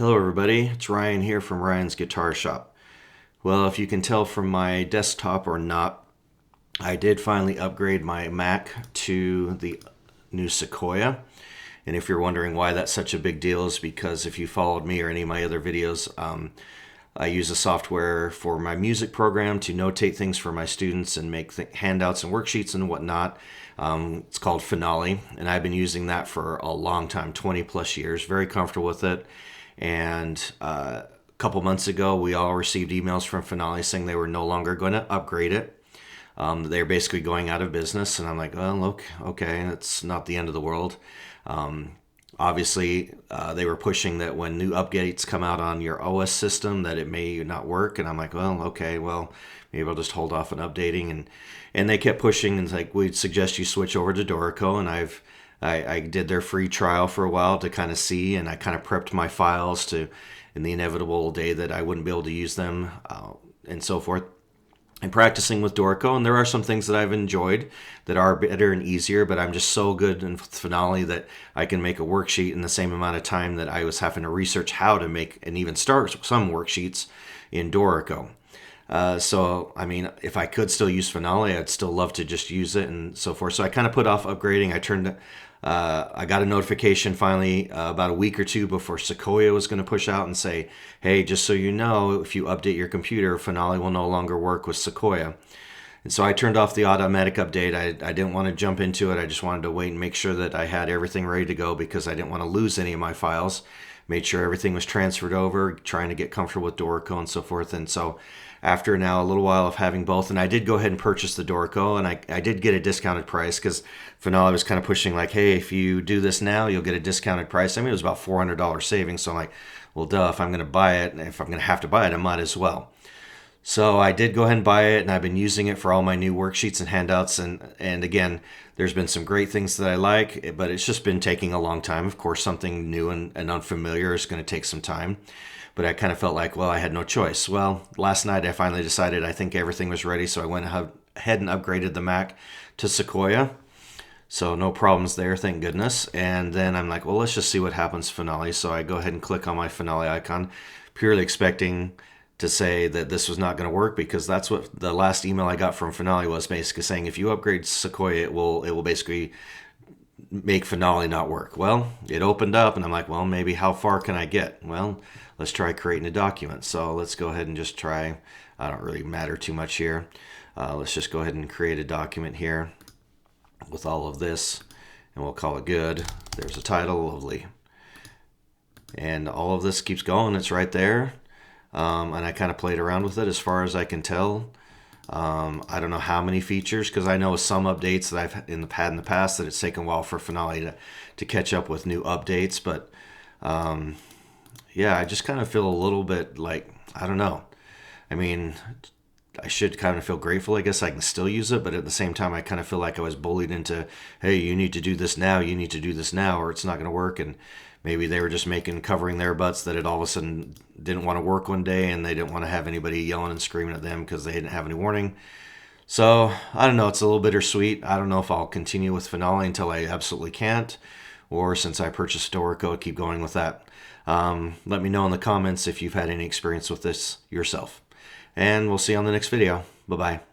Hello everybody, it's Ryan here from Ryan's Guitar Shop. Well, if you can tell from my desktop or not, I did finally upgrade my Mac to the new Sequoia. And if you're wondering why that's such a big deal, is because if you followed me or any of my other videos, I use a software for my music program to notate things for my students and make handouts and worksheets and whatnot. It's called Finale, and I've been using that for a long time, 20 plus years, very comfortable with it. And a couple months ago, we all received emails from Finale saying they were no longer going to upgrade it. They're basically going out of business, and I'm like, well, look, okay, it's not the end of the world. Obviously, they were pushing that when new updates come out on your OS system that it may not work, and I'm like, well, okay, well, maybe I'll just hold off on updating. And they kept pushing, and like, we'd suggest you switch over to Dorico, and I did their free trial for a while to kind of see, and I kind of prepped my files to, in the inevitable day that I wouldn't be able to use them, and so forth. I'm practicing with Dorico, and there are some things that I've enjoyed that are better and easier, but I'm just so good in Finale that I can make a worksheet in the same amount of time that I was having to research how to make and even start some worksheets in Dorico. So, I mean, if I could still use Finale, I'd still love to just use it and so forth. So I kind of put off upgrading. I got a notification finally about a week or two before Sequoia was going to push out and say, hey, just so you know, if you update your computer, Finale will no longer work with Sequoia. And so I turned off the automatic update. I didn't want to jump into it. I just wanted to wait and make sure that I had everything ready to go because I didn't want to lose any of my files. Made sure everything was transferred over, trying to get comfortable with Dorico and so forth. And so after now a little while of having both, and I did go ahead and purchase the Dorico, and I did get a discounted price because Finale was kind of pushing like, hey, if you do this now, you'll get a discounted price. I mean, it was about $400 savings. So I'm like, well, duh, if I'm going to buy it, and if I'm going to have to buy it, I might as well. So I did go ahead and buy it, and I've been using it for all my new worksheets and handouts. And again, there's been some great things that I like, but it's just been taking a long time. Of course, something new and unfamiliar is going to take some time. But I kind of felt like, well, I had no choice. Well, last night I finally decided I think everything was ready, so I went ahead and upgraded the Mac to Sequoia. So no problems there, thank goodness. And then I'm like, well, let's just see what happens Finale. So I go ahead and click on my Finale icon, purely expecting to say that this was not going to work because that's what the last email I got from Finale was, basically saying if you upgrade Sequoia, it will basically make Finale not work. Well, it opened up and I'm like, well, maybe how far can I get? Well, let's try creating a document. So let's go ahead and just try. I don't really matter too much here. Let's just go ahead and create a document here with all of this, and we'll call it good. There's a title, lovely. And all of this keeps going. It's right there. And I kind of played around with it as far as I can tell. I don't know how many features, because I know some updates that I've had in the past that it's taken a while for Finale to catch up with new updates. But yeah, I just kind of feel a little bit like, I don't know. I mean, I should kind of feel grateful. I guess I can still use it, but at the same time, I kind of feel like I was bullied into, hey, you need to do this now, you need to do this now, or it's not going to work. And maybe they were just covering their butts that it all of a sudden didn't want to work one day, and they didn't want to have anybody yelling and screaming at them because they didn't have any warning. So I don't know. It's a little bittersweet. I don't know if I'll continue with Finale until I absolutely can't, or since I purchased Dorico, keep going with that. Let me know in the comments if you've had any experience with this yourself. And we'll see you on the next video. Bye-bye.